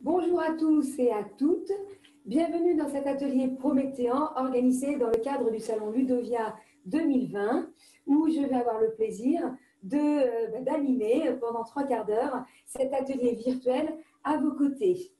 Bonjour à tous et à toutes. Bienvenue dans cet atelier prométhéen organisé dans le cadre du Salon Ludovia 2020 où je vais avoir le plaisir d'animer pendant 3/4 d'heure cet atelier virtuel à vos côtés.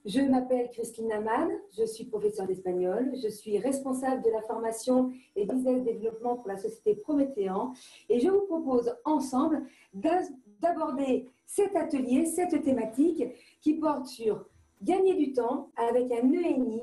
Je m'appelle Christine Naman, je suis professeure d'espagnol, je suis responsable de la formation et business développement pour la société Prométhéan et je vous propose ensemble d'aborder cet atelier, cette thématique qui porte sur gagner du temps avec un ENI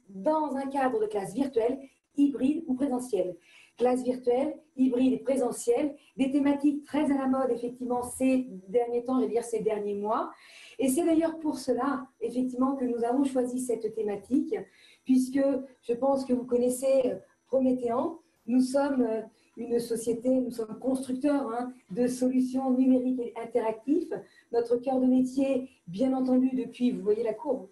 dans un cadre de classe virtuelle, hybride ou présentielle. Classe virtuelle, hybride et présentielle, des thématiques très à la mode effectivement ces derniers temps, je vais dire ces derniers mois. Et c'est d'ailleurs pour cela effectivement que nous avons choisi cette thématique, puisque je pense que vous connaissez Prométhéan. Nous sommes une société, nous sommes constructeurs de solutions numériques et interactives. Notre cœur de métier, bien entendu, depuis, vous voyez la courbe,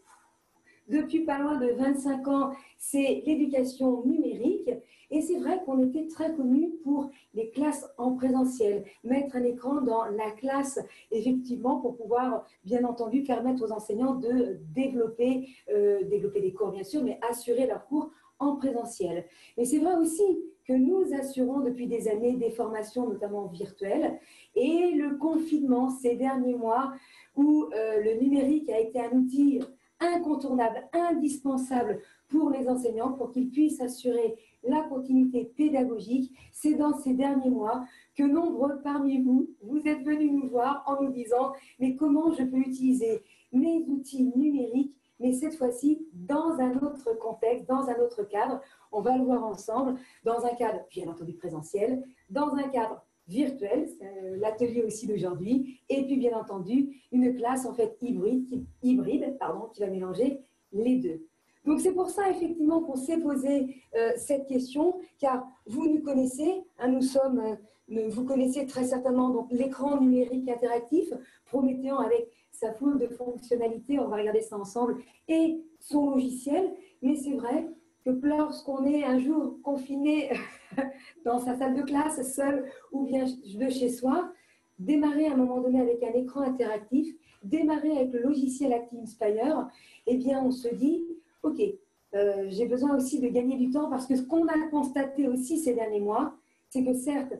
depuis pas loin de 25 ans, c'est l'éducation numérique. Et c'est vrai qu'on était très connus pour les classes en présentiel, mettre un écran dans la classe, effectivement, pour pouvoir, bien entendu, permettre aux enseignants de développer des cours, bien sûr, mais assurer leurs cours en présentiel. Mais c'est vrai aussi que nous assurons depuis des années des formations, notamment virtuelles, et le confinement ces derniers mois, où le numérique a été un outil incontournable, indispensable pour les enseignants, pour qu'ils puissent assurer la continuité pédagogique. C'est dans ces derniers mois que nombreux parmi vous, vous êtes venus nous voir en nous disant « mais comment je peux utiliser mes outils numériques ?» mais cette fois-ci dans un autre contexte, dans un autre cadre. On va le voir ensemble, dans un cadre bien entendu présentiel, dans un cadre virtuel, c'est l'atelier aussi d'aujourd'hui, et puis bien entendu une classe en fait hybride qui va mélanger les deux. Donc c'est pour ça effectivement qu'on s'est posé cette question, car vous nous connaissez, vous connaissez très certainement l'écran numérique interactif, Prométhéan avec sa foule de fonctionnalités, on va regarder ça ensemble, et son logiciel, mais c'est vrai que lorsqu'on est un jour confiné dans sa salle de classe, seul ou bien de chez soi, démarrer à un moment donné avec un écran interactif, démarrer avec le logiciel ActiveInspire, eh bien on se dit, ok, j'ai besoin aussi de gagner du temps parce que ce qu'on a constaté aussi ces derniers mois, c'est que certes,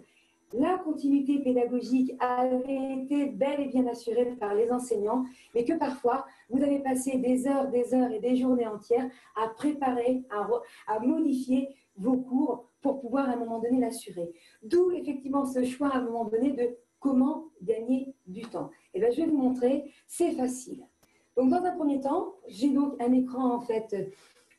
la continuité pédagogique avait été bel et bien assurée par les enseignants, mais que parfois, vous avez passé des heures et des journées entières à préparer, à modifier vos cours pour pouvoir à un moment donné l'assurer. D'où effectivement ce choix à un moment donné de comment gagner du temps. Et bien, je vais vous montrer, c'est facile. Donc, dans un premier temps, j'ai donc un écran en fait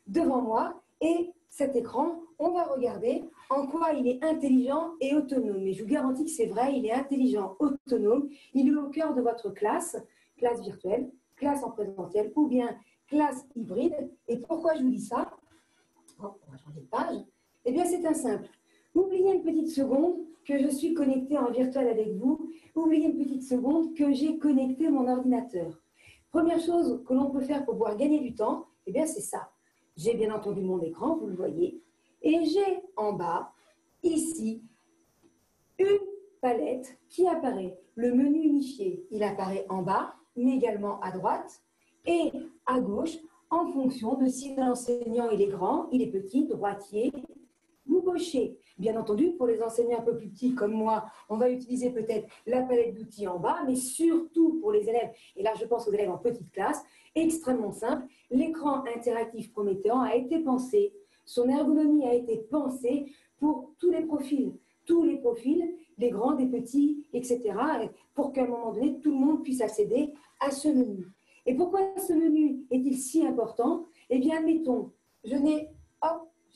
devant moi et cet écran, on va regarder en quoi il est intelligent et autonome. Et je vous garantis que c'est vrai, il est intelligent, autonome. Il est au cœur de votre classe, classe virtuelle, classe en présentiel ou bien classe hybride. Et pourquoi je vous dis ça? On va changer de page. Eh bien, c'est un simple. Oubliez une petite seconde que je suis connecté en virtuel avec vous. Oubliez une petite seconde que j'ai connecté mon ordinateur. Première chose que l'on peut faire pour pouvoir gagner du temps, eh bien, c'est ça. J'ai bien entendu mon écran, vous le voyez, et j'ai en bas, ici, une palette qui apparaît. Le menu unifié, il apparaît en bas, mais également à droite et à gauche, en fonction de si l'enseignant il est grand, il est petit, droitier ou gaucher. Bien entendu, pour les enseignants un peu plus petits comme moi, on va utiliser peut-être la palette d'outils en bas, mais surtout pour les élèves, et là je pense aux élèves en petite classe, extrêmement simple, l'écran interactif Prométhéan a été pensé, son ergonomie a été pensée pour tous les profils, les grands, des petits, etc., pour qu'à un moment donné, tout le monde puisse accéder à ce menu. Et pourquoi ce menu est-il si important? Eh bien, admettons, j'ai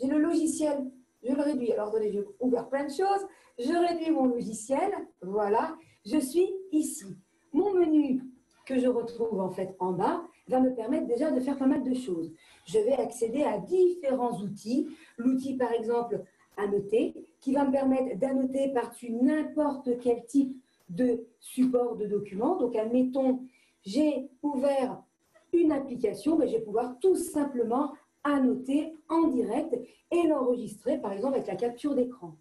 le logiciel, je le réduis. Alors, attendez, j'ai ouvert plein de choses. Je réduis mon logiciel. Voilà. Je suis ici. Mon menu que je retrouve en fait en bas va me permettre déjà de faire pas mal de choses. Je vais accéder à différents outils. L'outil, par exemple, annoter, qui va me permettre d'annoter par-dessus n'importe quel type de support de document. Donc, admettons, j'ai ouvert une application, mais je vais pouvoir tout simplement annoter en direct et l'enregistrer, par exemple, avec la capture d'écran.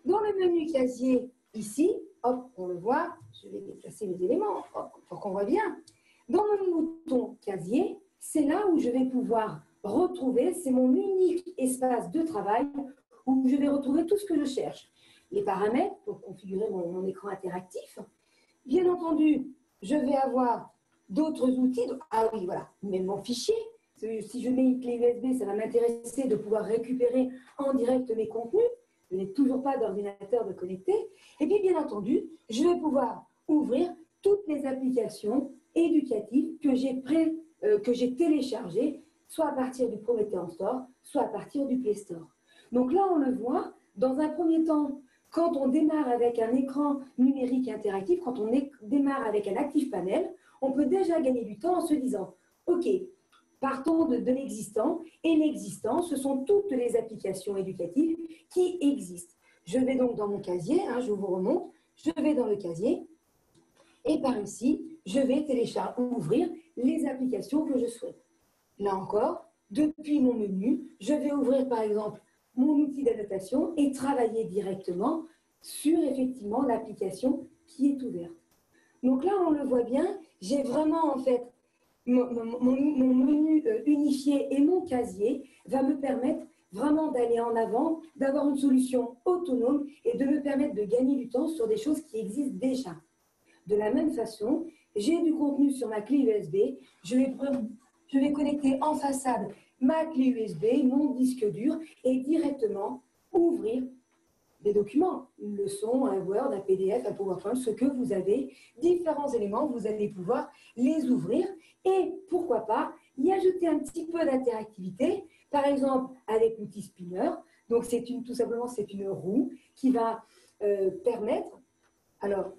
Dans le menu casier, ici, hop, on le voit, je vais déplacer les éléments pour qu'on voit bien. Dans mon bouton casier, c'est là où je vais pouvoir retrouver, c'est mon unique espace de travail où je vais retrouver tout ce que je cherche. Les paramètres pour configurer mon écran interactif. Bien entendu, je vais avoir d'autres outils. Ah oui, voilà, même mon fichier. Si je mets une clé USB, ça va m'intéresser de pouvoir récupérer en direct mes contenus. Je n'ai toujours pas d'ordinateur de connecté. Et puis, bien entendu, je vais pouvoir ouvrir toutes les applications éducatives que j'ai téléchargées, soit à partir du Promethean Store, soit à partir du Play Store. Donc là, on le voit, dans un premier temps, quand on démarre avec un écran numérique interactif, quand on démarre avec un Active Panel, on peut déjà gagner du temps en se disant, OK, partons de l'existant, et l'existant, ce sont toutes les applications éducatives qui existent. Je vais donc dans mon casier, je vous remonte, je vais dans le casier, et par ici, je vais ouvrir les applications que je souhaite. Là encore, depuis mon menu, je vais ouvrir par exemple mon outil d'annotation et travailler directement sur effectivement l'application qui est ouverte. Donc là, on le voit bien, j'ai vraiment en fait mon menu unifié et mon casier va me permettre vraiment d'aller en avant, d'avoir une solution autonome et de me permettre de gagner du temps sur des choses qui existent déjà. De la même façon, j'ai du contenu sur ma clé USB, je vais connecter en façade ma clé USB, mon disque dur et directement ouvrir des documents, une leçon, un Word, un PDF, un PowerPoint, ce que vous avez, différents éléments, vous allez pouvoir les ouvrir et pourquoi pas y ajouter un petit peu d'interactivité, par exemple avec l'outil spinner. Donc tout simplement c'est une roue qui va permettre, alors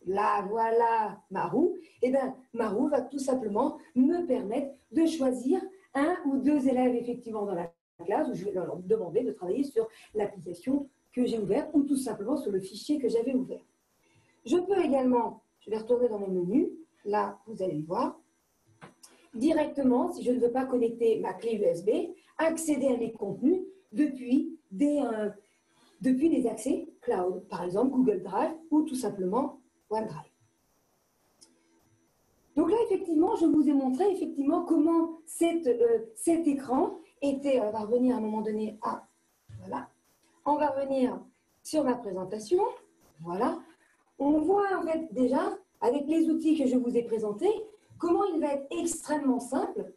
là voilà ma roue, et bien ma roue va tout simplement me permettre de choisir un ou deux élèves effectivement dans la classe où je vais leur demander de travailler sur l'application que j'ai ouverte ou tout simplement sur le fichier que j'avais ouvert. Je peux également, je vais retourner dans mon menu, là vous allez le voir, directement, si je ne veux pas connecter ma clé USB, accéder à mes contenus depuis des accès cloud, par exemple Google Drive ou tout simplement OneDrive. Donc là, effectivement, je vous ai montré effectivement comment cet écran était. On va revenir à un moment donné à voilà. On va revenir sur ma présentation. Voilà. On voit en fait déjà, avec les outils que je vous ai présentés, comment il va être extrêmement simple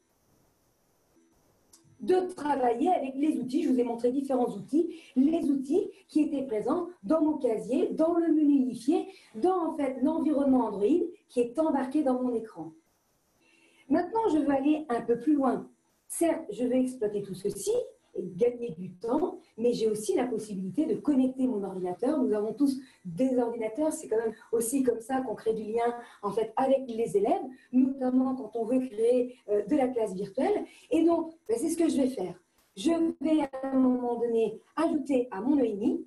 de travailler avec les outils. Je vous ai montré différents outils. Les outils qui étaient présents dans mon casier, dans le menu unifié, dans en fait l'environnement Android qui est embarqué dans mon écran. Maintenant, je veux aller un peu plus loin. Certes, je vais exploiter tout ceci et gagner du temps, mais j'ai aussi la possibilité de connecter mon ordinateur. Nous avons tous des ordinateurs, c'est quand même aussi comme ça qu'on crée du lien en fait avec les élèves, notamment quand on veut créer de la classe virtuelle. Et donc, c'est ce que je vais faire. Je vais à un moment donné ajouter à mon ENI,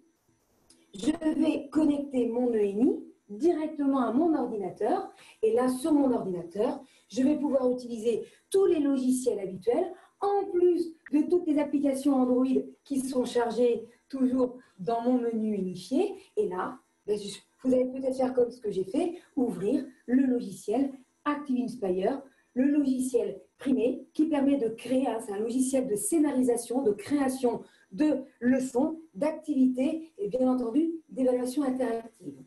je vais connecter mon ENI directement à mon ordinateur. Et là, sur mon ordinateur, je vais pouvoir utiliser tous les logiciels habituels, en plus de toutes les applications Android qui sont chargées toujours dans mon menu unifié. Et là, vous allez peut-être faire comme ce que j'ai fait, ouvrir le logiciel Active Inspire, le logiciel primé qui permet de créer, c'est un logiciel de scénarisation, de création de leçons, d'activités et bien entendu d'évaluation interactive.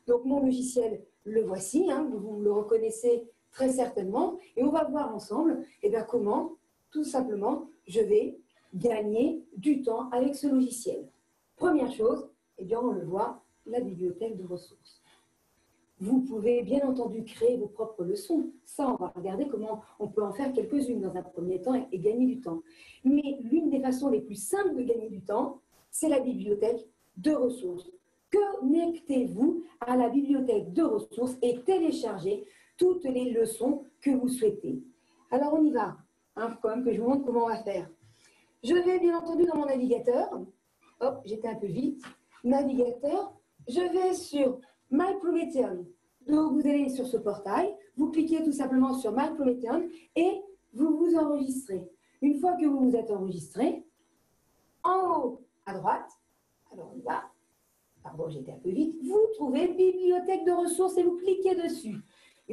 Donc mon logiciel, le voici, vous le reconnaissez très certainement et on va voir ensemble comment tout simplement je vais gagner du temps avec ce logiciel. Première chose, on le voit, la bibliothèque de ressources. Vous pouvez bien entendu créer vos propres leçons. Ça, on va regarder comment on peut en faire quelques-unes dans un premier temps et gagner du temps. Mais l'une des façons les plus simples de gagner du temps, c'est la bibliothèque de ressources. Connectez-vous à la bibliothèque de ressources et téléchargez toutes les leçons que vous souhaitez. Alors, on y va. Quand même que je vous montre comment on va faire. Je vais bien entendu dans mon navigateur. Hop, j'étais un peu vite. Navigateur. Je vais sur My Promethean. Donc, vous allez sur ce portail. Vous cliquez tout simplement sur My Promethean et vous vous enregistrez. Une fois que vous vous êtes enregistré, en haut à droite, alors on y va. Pardon, j'étais un peu vite. Vous trouvez bibliothèque de ressources et vous cliquez dessus.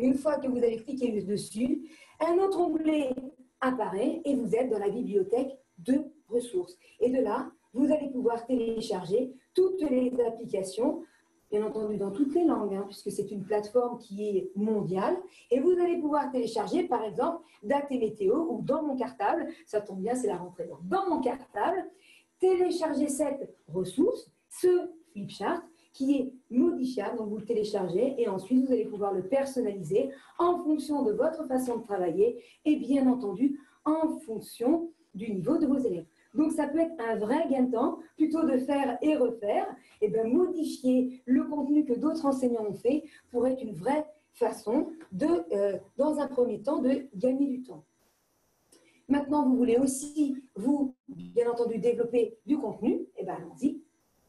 Une fois que vous avez cliqué dessus, un autre onglet apparaît et vous êtes dans la bibliothèque de ressources. Et de là, vous allez pouvoir télécharger toutes les applications, bien entendu dans toutes les langues, hein, puisque c'est une plateforme qui est mondiale. Et vous allez pouvoir télécharger, par exemple, Date et Météo, ou dans mon cartable, ça tombe bien, c'est la rentrée, donc dans mon cartable, télécharger cette ressource, ce flipchart, qui est modifiable, donc vous le téléchargez et ensuite vous allez pouvoir le personnaliser en fonction de votre façon de travailler et bien entendu en fonction du niveau de vos élèves. Donc ça peut être un vrai gain de temps, plutôt de faire et refaire, et bien modifier le contenu que d'autres enseignants ont fait pourrait être une vraie façon de, dans un premier temps, de gagner du temps. Maintenant, vous voulez aussi, vous, bien entendu, développer du contenu, et bien allons-y.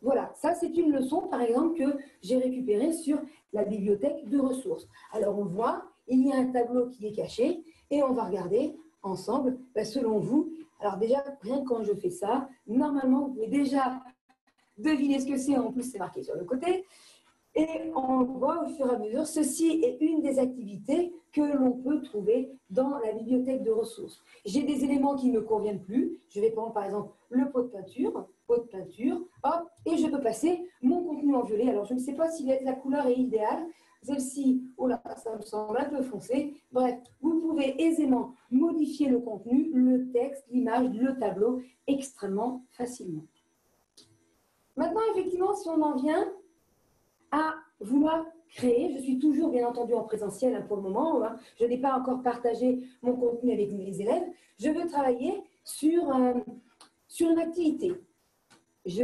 Voilà, ça c'est une leçon par exemple que j'ai récupérée sur la bibliothèque de ressources. Alors on voit, il y a un tableau qui est caché et on va regarder ensemble, selon vous. Alors déjà, rien que quand je fais ça, normalement vous pouvez déjà deviner ce que c'est, en plus c'est marqué sur le côté. Et on voit au fur et à mesure, ceci est une des activités que l'on peut trouver dans la bibliothèque de ressources. J'ai des éléments qui ne me conviennent plus. Je vais prendre par exemple le pot de peinture, hop, et je peux passer mon contenu en violet. Alors je ne sais pas si la couleur est idéale. Celle-ci, oh là, ça me semble un peu foncé. Bref, vous pouvez aisément modifier le contenu, le texte, l'image, le tableau extrêmement facilement. Maintenant, effectivement, si on en vient à vouloir créer. Je suis toujours, bien entendu, en présentiel pour le moment. Je n'ai pas encore partagé mon contenu avec mes élèves. Je veux travailler sur une activité.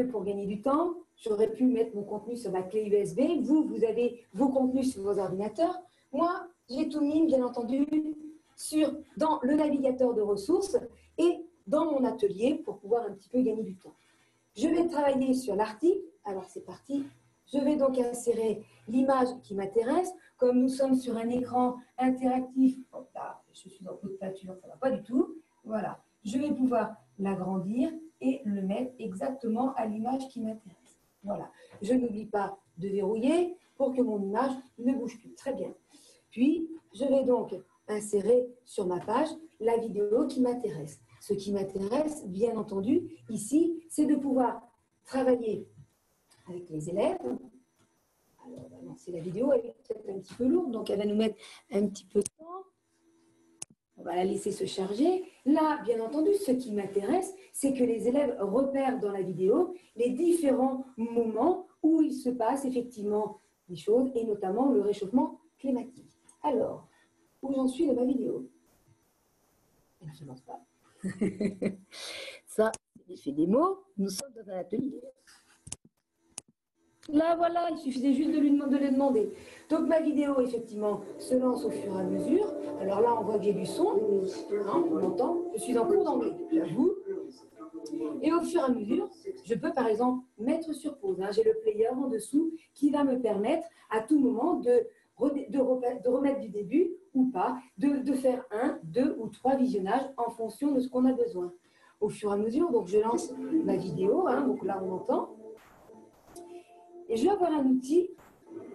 Pour gagner du temps, j'aurais pu mettre mon contenu sur ma clé USB. Vous avez vos contenus sur vos ordinateurs. Moi, j'ai tout mis, bien entendu, dans le navigateur de ressources et dans mon atelier pour pouvoir un petit peu gagner du temps. Je vais travailler sur l'article. Alors, c'est parti. Je vais donc insérer l'image qui m'intéresse. Comme nous sommes sur un écran interactif, oh là, je suis en pot de peinture, ça ne va pas du tout. Voilà, je vais pouvoir l'agrandir et le mettre exactement à l'image qui m'intéresse. Voilà, je n'oublie pas de verrouiller pour que mon image ne bouge plus. Très bien. Puis, je vais donc insérer sur ma page la vidéo qui m'intéresse. Ce qui m'intéresse, bien entendu, ici, c'est de pouvoir travailler avec les élèves. Alors, on va lancer la vidéo, elle est peut-être un petit peu lourde, donc elle va nous mettre un petit peu de temps. On va la laisser se charger. Là, bien entendu, ce qui m'intéresse, c'est que les élèves repèrent dans la vidéo les différents moments où il se passe effectivement des choses, et notamment le réchauffement climatique. Alors, où j'en suis de ma vidéo? Je ne lance pas. Ça, c'est l'effet des mots. Nous sommes dans un atelier. Là, voilà, il suffisait juste de le demander. Donc, ma vidéo, effectivement, se lance au fur et à mesure. Alors là, on voit que j'ai du son. Hein, on l'entend. Je suis en cours d'anglais, j'avoue. Et au fur et à mesure, je peux, par exemple, mettre sur pause. Hein. J'ai le player en dessous qui va me permettre, à tout moment, de remettre du début ou pas, de faire 1, 2 ou 3 visionnages en fonction de ce qu'on a besoin. Au fur et à mesure, donc je lance ma vidéo. Hein, donc là, on entend. Et je vais avoir un outil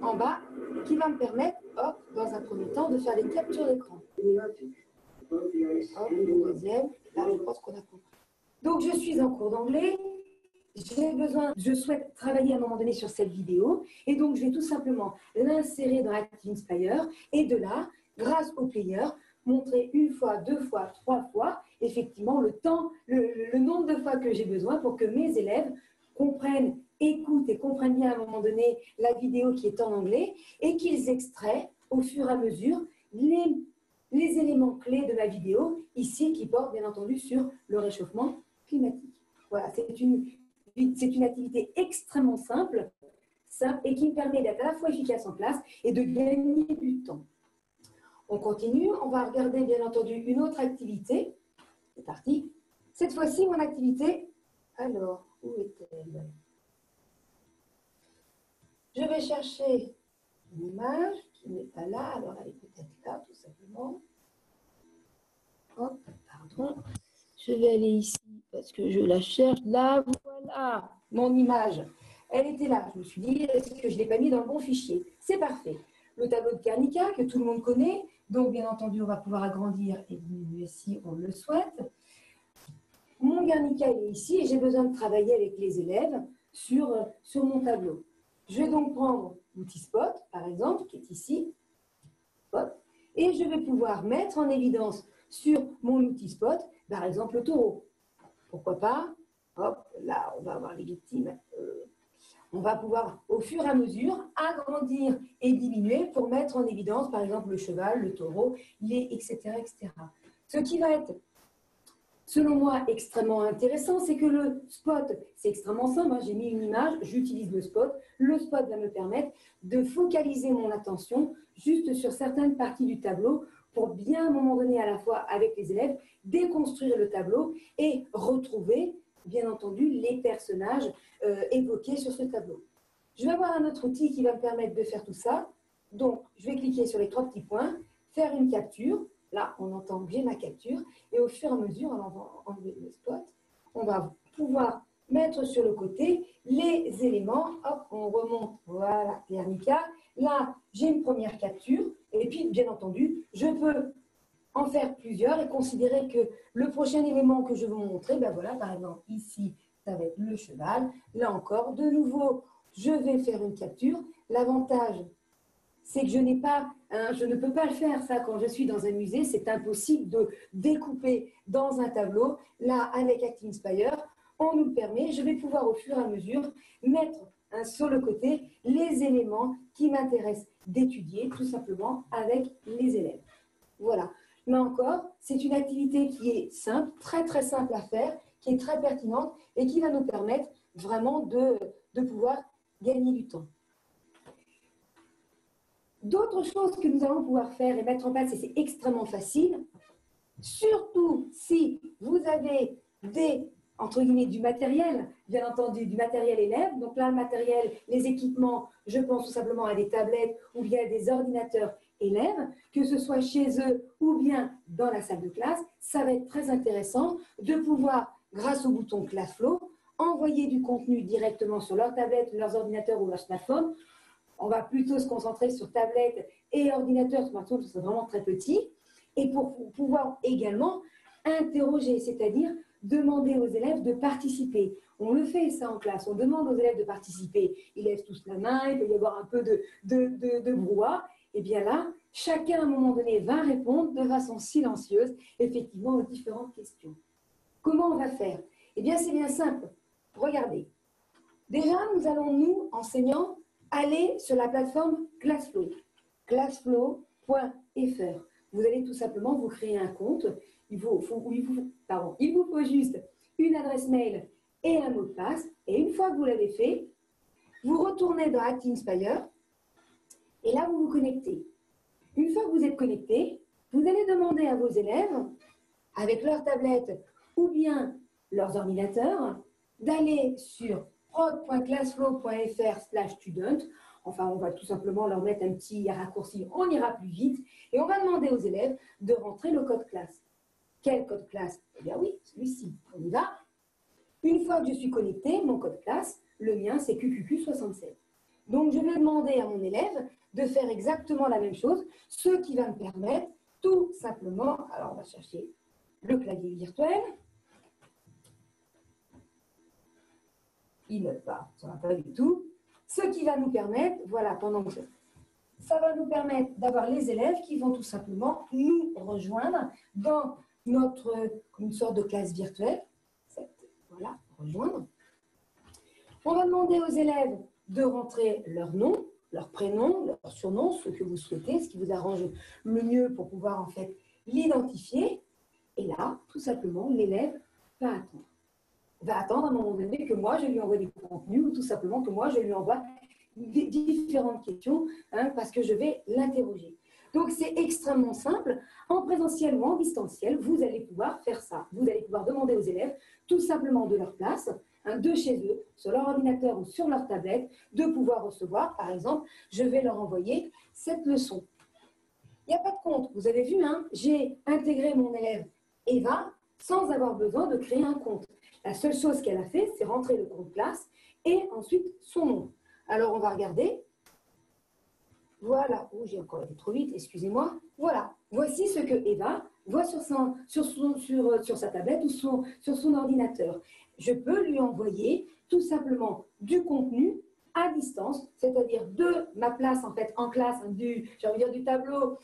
en bas qui va me permettre, hop, dans un premier temps, de faire des captures d'écran. Hop, le deuxième, là je pense qu'on a compris. Donc je suis en cours d'anglais, je souhaite travailler à un moment donné sur cette vidéo, et donc je vais tout simplement l'insérer dans ActivInspire, et de là, grâce au player, montrer 1 fois, 2 fois, 3 fois, effectivement, le nombre de fois que j'ai besoin pour que mes élèves comprennent, écoutent et comprennent bien à un moment donné la vidéo qui est en anglais et qu'ils extraient au fur et à mesure les éléments clés de ma vidéo, ici qui portent bien entendu sur le réchauffement climatique. Voilà, c'est une activité extrêmement simple et qui me permet d'être à la fois efficace en classe et de gagner du temps. On continue, on va regarder bien entendu une autre activité. C'est parti. Cette fois-ci, mon activité, alors, où est-elle? Je vais chercher une image qui n'est pas là, alors elle est peut-être là, tout simplement. Hop, pardon. Je vais aller ici parce que je la cherche. Là, voilà, mon image. Elle était là. Je me suis dit, est-ce que je ne l'ai pas mis dans le bon fichier? C'est parfait. le tableau de Guernica que tout le monde connaît. Donc, bien entendu, on va pouvoir agrandir et diminuer si on le souhaite. Mon Guernica est ici et j'ai besoin de travailler avec les élèves sur mon tableau. Je vais donc prendre l'outil Spot, par exemple, qui est ici, Spot, et je vais pouvoir mettre en évidence sur mon outil Spot, par exemple, le taureau. Pourquoi pas? Hop, là, on va avoir les victimes. On va pouvoir, au fur et à mesure, agrandir et diminuer pour mettre en évidence, par exemple, le cheval, le taureau, etc., etc. Ce qui va être, selon moi, extrêmement intéressant, c'est que le spot, c'est extrêmement simple. J'ai mis une image, j'utilise le spot. Le spot va me permettre de focaliser mon attention juste sur certaines parties du tableau pour bien, à un moment donné, à la fois avec les élèves, déconstruire le tableau et retrouver, bien entendu, les personnages évoqués sur ce tableau. Je vais avoir un autre outil qui va me permettre de faire tout ça. Donc, je vais cliquer sur les 3 petits points, faire une capture. Là, on entend bien ma capture. Et au fur et à mesure, on va enlever le spot, on va pouvoir mettre sur le côté les éléments. Hop, on remonte. Voilà, Guernica. Là, j'ai une première capture. Et puis, bien entendu, je peux en faire plusieurs et considérer que le prochain élément que je vais vous montrer, ben voilà, par exemple, ici, ça va être le cheval. Là encore, de nouveau, je vais faire une capture. L'avantage, c'est que je ne peux pas le faire, ça, quand je suis dans un musée. C'est impossible de découper dans un tableau. Là, avec ActInspire, on nous le permet. Je vais pouvoir, au fur et à mesure, mettre sur le côté les éléments qui m'intéressent d'étudier, tout simplement, avec les élèves. Voilà. Là encore, c'est une activité qui est simple, très très simple à faire, qui est très pertinente et qui va nous permettre vraiment de pouvoir gagner du temps. D'autres choses que nous allons pouvoir faire et mettre en place, et c'est extrêmement facile, surtout si vous avez entre guillemets, du matériel, bien entendu, du matériel élève. Donc là, le matériel, les équipements, je pense tout simplement à des tablettes ou bien à des ordinateurs élèves, que ce soit chez eux ou bien dans la salle de classe. Ça va être très intéressant de pouvoir, grâce au bouton ClassFlow, envoyer du contenu directement sur leur tablette, leurs ordinateurs ou leur smartphone. On va plutôt se concentrer sur tablette et ordinateur, smartphone, c'est vraiment très petit. Et pour pouvoir également interroger, c'est-à-dire demander aux élèves de participer. On le fait ça en classe, on demande aux élèves de participer. Ils lèvent tous la main, il peut y avoir un peu de brouhaha. Et bien là, chacun à un moment donné va répondre de façon silencieuse, effectivement, aux différentes questions. Comment on va faire? Eh bien, c'est bien simple. Regardez. Déjà, nous allons, nous, enseignants, aller sur la plateforme ClassFlow, classflow.fr. Vous allez tout simplement vous créer un compte. Il vous faut juste une adresse mail et un mot de passe. Et une fois que vous l'avez fait, vous retournez dans ActInspire et là, vous vous connectez. Une fois que vous êtes connecté, vous allez demander à vos élèves, avec leur tablette ou bien leurs ordinateurs, d'aller sur prod.classflow.fr/student. Enfin, on va tout simplement leur mettre un petit raccourci, on ira plus vite. Et on va demander aux élèves de rentrer le code classe. Quel code classe? Eh bien oui, celui-ci. On y va. Une fois que je suis connecté, mon code classe, le mien, c'est QQQ67. Donc, je vais demander à mon élève de faire exactement la même chose, ce qui va me permettre tout simplement, alors on va chercher le clavier virtuel. Il ne va pas du tout. Ce qui va nous permettre, voilà, ça va nous permettre d'avoir les élèves qui vont tout simplement nous rejoindre dans une sorte de classe virtuelle. Voilà, rejoindre. On va demander aux élèves de rentrer leur nom, leur prénom, leur surnom, ce que vous souhaitez, ce qui vous arrange le mieux pour pouvoir en fait l'identifier. Et là, tout simplement, l'élève va attendre. Va attendre à un moment donné que moi, je lui envoie des contenus ou tout simplement que moi, je lui envoie différentes questions parce que je vais l'interroger. Donc, c'est extrêmement simple. En présentiel ou en distanciel, vous allez pouvoir faire ça. Vous allez pouvoir demander aux élèves, tout simplement de leur place, de chez eux, sur leur ordinateur ou sur leur tablette, de pouvoir recevoir, par exemple, je vais leur envoyer cette leçon. Il n'y a pas de compte. Vous avez vu, j'ai intégré mon élève Eva sans avoir besoin de créer un compte. La seule chose qu'elle a fait, c'est rentrer le compte classe et ensuite son nom. Alors, on va regarder. Voilà. Oh, j'ai encore été trop vite, excusez-moi. Voilà. Voici ce que Eva voit sur sa tablette ou sur son ordinateur. Je peux lui envoyer tout simplement du contenu à distance, c'est-à-dire de ma place en fait en classe, j'ai envie de dire du tableau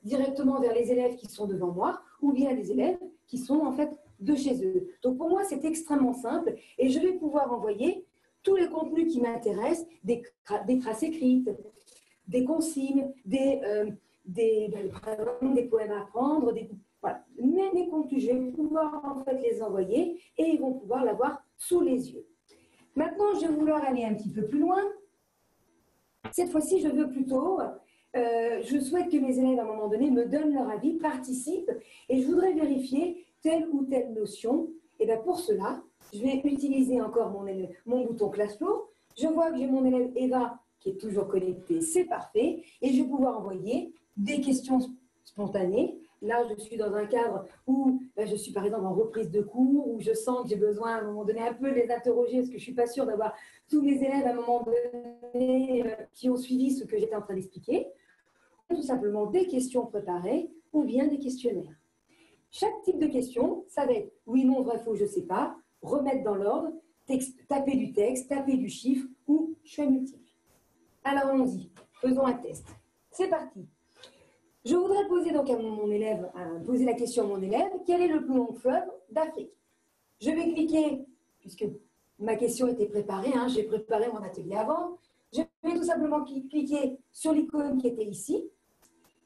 directement vers les élèves qui sont devant moi, ou bien les élèves qui sont en fait de chez eux. Donc pour moi, c'est extrêmement simple et je vais pouvoir envoyer tous les contenus qui m'intéressent, des traces écrites, des consignes, des poèmes à apprendre, voilà. Mes contenus, je vais pouvoir en fait les envoyer et ils vont pouvoir l'avoir sous les yeux. Maintenant, je vais vouloir aller un petit peu plus loin. Cette fois-ci, je veux plutôt, je souhaite que mes élèves, à un moment donné, me donnent leur avis, participent, et je voudrais vérifier telle ou telle notion. Et bien pour cela, je vais utiliser encore mon bouton Classflow. Je vois que j'ai mon élève Eva qui est toujours connectée, c'est parfait, et je vais pouvoir envoyer des questions spontanées. Là, je suis dans un cadre où je suis par exemple en reprise de cours, où je sens que j'ai besoin à un moment donné un peu de les interroger, parce que je ne suis pas sûre d'avoir tous mes élèves à un moment donné qui ont suivi ce que j'étais en train d'expliquer. Tout simplement des questions préparées ou bien des questionnaires. Chaque type de question, ça va être oui, non, vrai, faux, je ne sais pas, remettre dans l'ordre, taper du texte, taper du chiffre ou choix multiple. Alors allons-y, faisons un test. C'est parti. Je voudrais poser donc à mon élève, poser la question à mon élève, quel est le plus long fleuve d'Afrique? Je vais cliquer, puisque ma question était préparée, j'ai préparé mon atelier avant, je vais tout simplement cliquer sur l'icône qui était ici,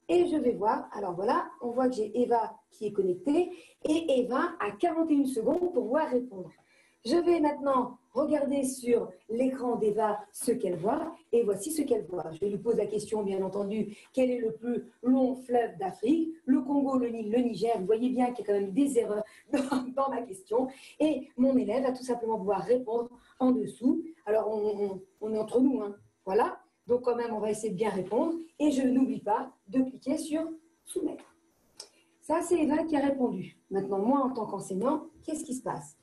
et je vais voir, alors voilà, on voit que j'ai Eva qui est connectée, et Eva a 41 secondes pour pouvoir répondre. Je vais maintenant regarder sur l'écran d'Eva ce qu'elle voit, et voici ce qu'elle voit. Je lui pose la question, bien entendu, quel est le plus long fleuve d'Afrique? Le Congo, le Nil, le Niger. Vous voyez bien qu'il y a quand même des erreurs dans ma question. Et mon élève va tout simplement pouvoir répondre en dessous. Alors, on est entre nous, voilà. Donc, quand même, on va essayer de bien répondre. Et je n'oublie pas de cliquer sur « Soumettre ». Ça, c'est Eva qui a répondu. Maintenant, moi, en tant qu'enseignant, qu'est-ce qui se passe?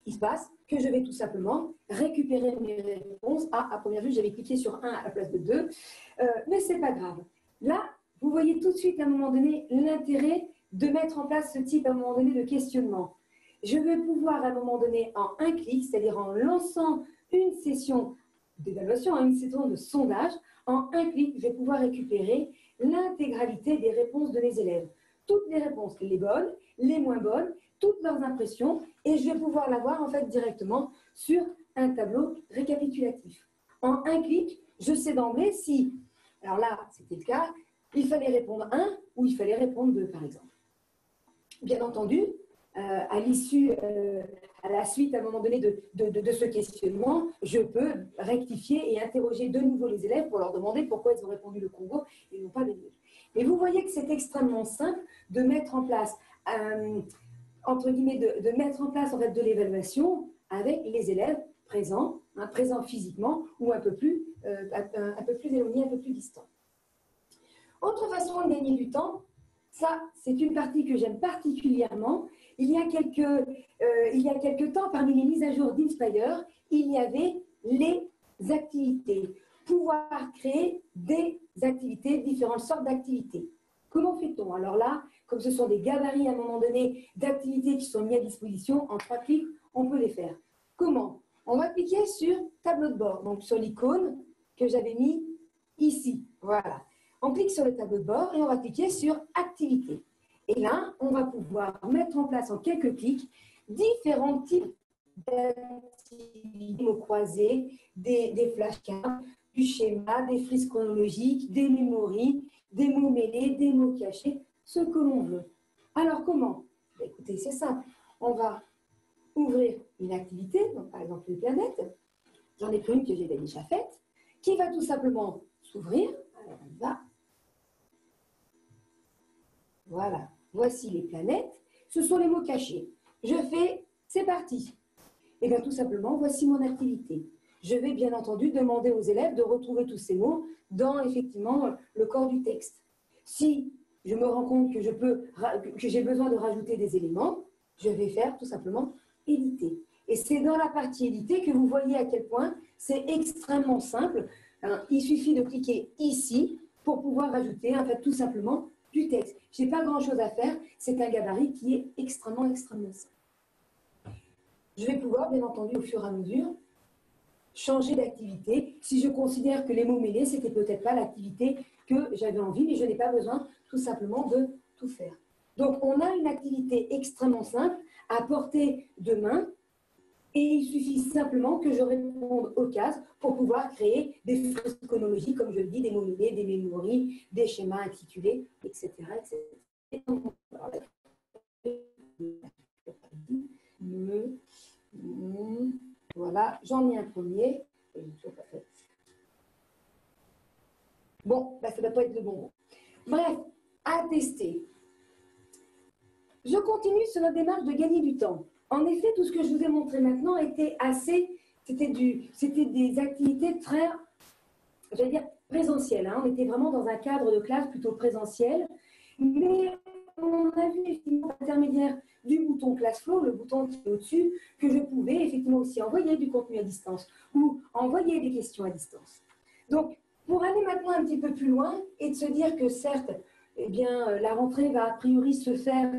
Il se passe que je vais tout simplement récupérer mes réponses. À première vue, j'avais cliqué sur 1 à la place de 2, mais ce n'est pas grave. Là, vous voyez tout de suite, à un moment donné, l'intérêt de mettre en place ce type, à un moment donné, de questionnement. Je vais pouvoir, à un moment donné, en un clic, c'est-à-dire en lançant une session d'évaluation, une session de sondage, en un clic, je vais pouvoir récupérer l'intégralité des réponses de mes élèves. Toutes les réponses, les bonnes, les moins bonnes, toutes leurs impressions, et je vais pouvoir l'avoir en fait directement sur un tableau récapitulatif. En un clic, je sais d'emblée si, alors là, c'était le cas, il fallait répondre 1 ou il fallait répondre 2, par exemple. Bien entendu, à l'issue, à la suite, à un moment donné de ce questionnement, je peux rectifier et interroger de nouveau les élèves pour leur demander pourquoi ils ont répondu le Congo et non pas les deux. Mais vous voyez que c'est extrêmement simple de mettre en place entre guillemets, de mettre en place en fait, de l'évaluation avec les élèves présents, présents physiquement ou un peu plus éloignés, un peu plus distants. Autre façon de gagner du temps, ça, c'est une partie que j'aime particulièrement. Il y a quelques temps, parmi les mises à jour d'Inspire, il y avait les activités. Pouvoir créer des activités, différentes sortes d'activités. Comment fait-on? Alors là, comme ce sont des gabarits à un moment donné d'activités qui sont mis à disposition, en 3 clics, on peut les faire. Comment? On va cliquer sur tableau de bord, donc sur l'icône que j'avais mis ici. Voilà. On clique sur le tableau de bord et on va cliquer sur activités. Et là, on va pouvoir mettre en place en quelques clics différents types d'activités, des mots croisés, des flashcards, du schéma, des frises chronologiques, des mémories, des mots mêlés, des mots cachés, ce que l'on veut. Alors comment? Écoutez, c'est simple. On va ouvrir une activité, donc par exemple une planète. J'en ai pris une que j'ai déjà faite, qui va tout simplement s'ouvrir. Alors on va. Voilà. Voici les planètes. Ce sont les mots cachés. Je fais, c'est parti. Et bien tout simplement, voici mon activité. Je vais bien entendu demander aux élèves de retrouver tous ces mots dans effectivement le corps du texte. Si je me rends compte que j'ai besoin de rajouter des éléments, je vais faire tout simplement éditer. Et c'est dans la partie éditer que vous voyez à quel point c'est extrêmement simple. Il suffit de cliquer ici pour pouvoir rajouter, en fait, tout simplement, du texte. Je n'ai pas grand-chose à faire, c'est un gabarit qui est extrêmement simple. Je vais pouvoir, bien entendu, au fur et à mesure, changer d'activité. Si je considère que les mots mêlés, c'était peut-être pas l'activité que j'avais envie, mais je n'ai pas besoin tout simplement de tout faire. Donc, on a une activité extrêmement simple à portée de main et il suffit simplement que je réponde aux cases pour pouvoir créer des phrases chronologiques, comme je le dis, des mots mêlés, des mémories, des schémas intitulés, etc. Voilà, j'en ai un premier. Bon, ben, ça ne doit pas être le bon mot. Bref, à tester. Je continue sur la démarche de gagner du temps. En effet, tout ce que je vous ai montré maintenant c'était des activités très, j'allais dire, présentielles. Hein. On était vraiment dans un cadre de classe plutôt présentiel. Mais on a vu effectivement l'intermédiaire du bouton ClassFlow, le bouton qui est au-dessus, que je pouvais effectivement aussi envoyer du contenu à distance ou envoyer des questions à distance. Donc, pour aller maintenant un petit peu plus loin et de se dire que certes, eh bien, la rentrée va a priori se faire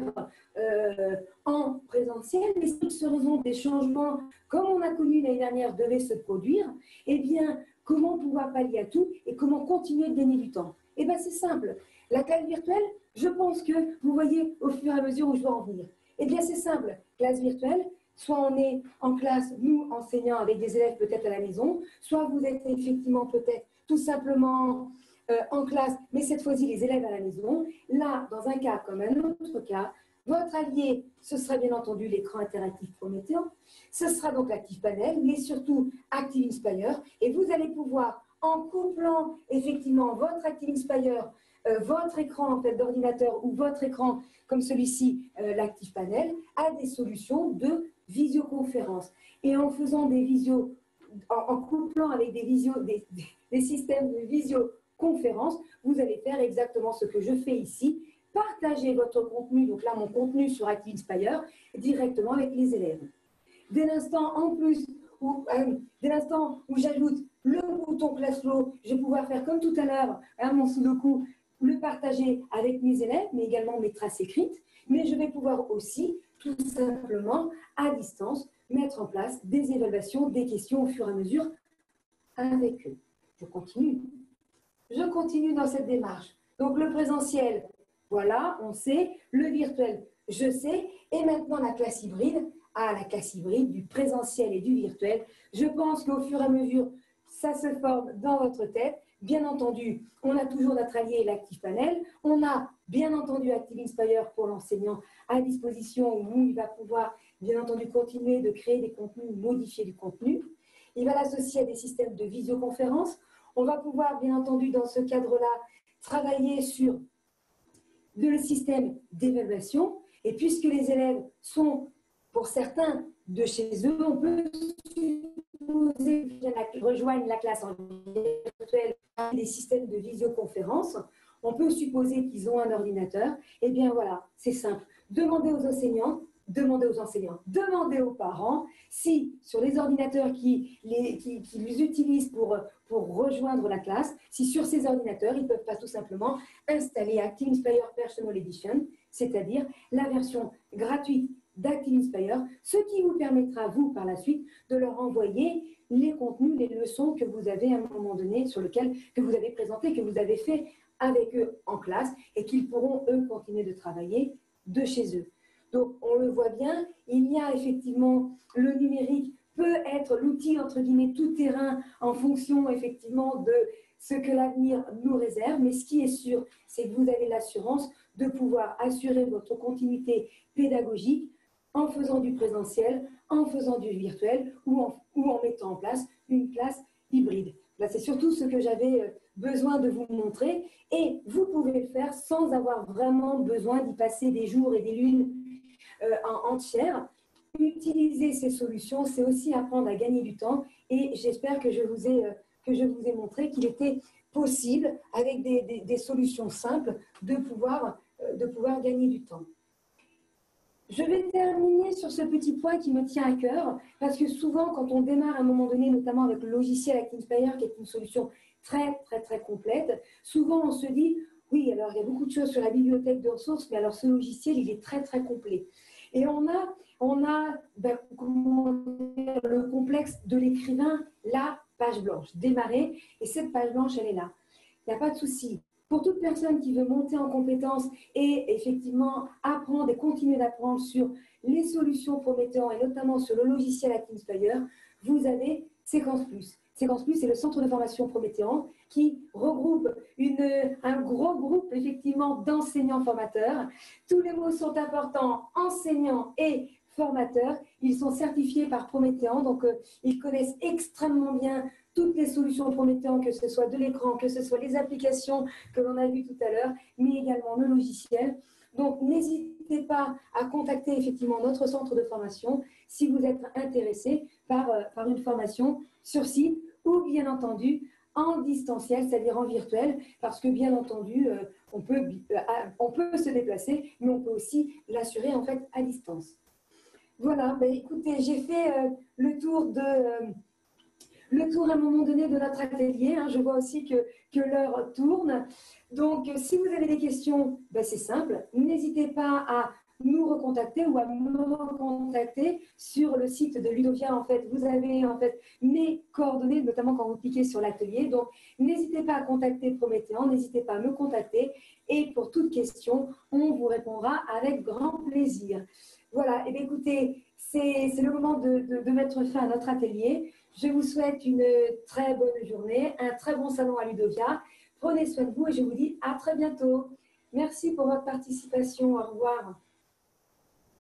en présentiel, mais si ce raison des changements, comme on a connu l'année dernière, devaient se produire, eh bien, comment pouvoir pallier à tout et comment continuer de gagner du temps? Eh bien, c'est simple. La classe virtuelle, je pense que vous voyez au fur et à mesure où je dois en venir. Eh bien, c'est simple. Classe virtuelle, soit on est en classe, nous, enseignants, avec des élèves peut-être à la maison, soit vous êtes effectivement peut-être tout simplement en classe, mais cette fois-ci les élèves à la maison. Là, dans un cas comme un autre cas, votre allié, ce sera bien entendu l'écran interactif Prométhéon, ce sera donc l'ActivePanel, mais surtout ActiveInspire, et vous allez pouvoir, en couplant effectivement votre ActiveInspire, votre écran en fait, d'ordinateur ou votre écran comme celui-ci, l'ActivePanel, à des solutions de visioconférence. Et en faisant des visios, en couplant avec des systèmes de visioconférence, vous allez faire exactement ce que je fais ici, partager votre contenu, donc là mon contenu sur ActiveInspire, directement avec les élèves. Dès l'instant en plus, dès l'instant où j'ajoute le bouton ClassFlow, je vais pouvoir faire comme tout à l'heure, mon sudoku, le partager avec mes élèves, mais également mes traces écrites, mais je vais pouvoir aussi, tout simplement, à distance, mettre en place des évaluations, des questions au fur et à mesure avec eux. Je continue. Je continue dans cette démarche. Donc, le présentiel, voilà, on sait. Le virtuel, je sais. Et maintenant, la classe hybride. Ah, la classe hybride du présentiel et du virtuel. Je pense qu'au fur et à mesure, ça se forme dans votre tête. Bien entendu, on a toujours notre allié l'ActivePanel. On a bien entendu ActiveInspire pour l'enseignant à disposition où il va pouvoir, bien entendu, continuer de créer des contenus, modifier du contenu. Il va l'associer à des systèmes de visioconférence. On va pouvoir, bien entendu, dans ce cadre-là, travailler sur le système d'évaluation. Et puisque les élèves sont, pour certains, de chez eux, on peut supposer qu'ils rejoignent la classe en virtuel avec des systèmes de visioconférence. On peut supposer qu'ils ont un ordinateur. Eh bien voilà, c'est simple. Demandez aux enseignants, demandez demandez aux parents si sur les ordinateurs qu'ils utilisent pour rejoindre la classe, si sur ces ordinateurs, ils ne peuvent pas tout simplement installer ActiveInspire Personal Edition, c'est-à-dire la version gratuite d'ActiveInspire, ce qui vous permettra, vous, par la suite, de leur envoyer les contenus, les leçons que vous avez à un moment donné, que vous avez présenté, que vous avez fait avec eux en classe et qu'ils pourront, eux, continuer de travailler de chez eux. Donc, on le voit bien, il y a effectivement, le numérique peut être l'outil, entre guillemets, tout terrain en fonction, effectivement, de ce que l'avenir nous réserve. Mais ce qui est sûr, c'est que vous avez l'assurance de pouvoir assurer votre continuité pédagogique en faisant du présentiel, en faisant du virtuel ou en mettant en place une classe hybride. Là, c'est surtout ce que j'avais besoin de vous montrer. Et vous pouvez le faire sans avoir vraiment besoin d'y passer des jours et des lunes entières. Utiliser ces solutions, c'est aussi apprendre à gagner du temps. Et j'espère que je vous ai montré qu'il était possible, avec des solutions simples, de pouvoir gagner du temps. Je vais terminer sur ce petit point qui me tient à cœur, parce que souvent, quand on démarre à un moment donné, notamment avec le logiciel ActiveInspire, qui est une solution très, très, très complète. Souvent, on se dit, oui, alors il y a beaucoup de choses sur la bibliothèque de ressources, mais alors ce logiciel, il est très, très complet. Et on a comment dire, le complexe de l'écrivain, la page blanche, démarrer, et cette page blanche, elle est là. Il n'y a pas de souci. Pour toute personne qui veut monter en compétences et effectivement apprendre et continuer d'apprendre sur les solutions Prométhéan et notamment sur le logiciel AtKingSpire, vous avez Séquence Plus. Séquence Plus, c'est le centre de formation Prométhéan qui regroupe un gros groupe effectivement d'enseignants formateurs. Tous les mots sont importants, enseignants et formateurs. Ils sont certifiés par Prométhéan, donc ils connaissent extrêmement bien toutes les solutions Prométhéan, que ce soit de l'écran, que ce soit les applications que l'on a vues tout à l'heure, mais également le logiciel. Donc, n'hésitez pas à contacter effectivement notre centre de formation si vous êtes intéressé par une formation sur site ou bien entendu en distanciel, c'est-à-dire en virtuel, parce que bien entendu, on peut se déplacer, mais on peut aussi l'assurer en fait à distance. Voilà, ben, écoutez, j'ai fait le tour à un moment donné de notre atelier. Hein. Je vois aussi que l'heure tourne. Donc, si vous avez des questions, ben, c'est simple. N'hésitez pas à nous recontacter ou à me recontacter sur le site de Ludovia. En fait, vous avez en fait mes coordonnées, notamment quand vous cliquez sur l'atelier. Donc, n'hésitez pas à contacter Prométhéan, n'hésitez pas à me contacter. Et pour toute question, on vous répondra avec grand plaisir. Voilà, et bien écoutez, c'est le moment de mettre fin à notre atelier. Je vous souhaite une très bonne journée, un très bon salon à Ludovia. Prenez soin de vous et je vous dis à très bientôt. Merci pour votre participation. Au revoir.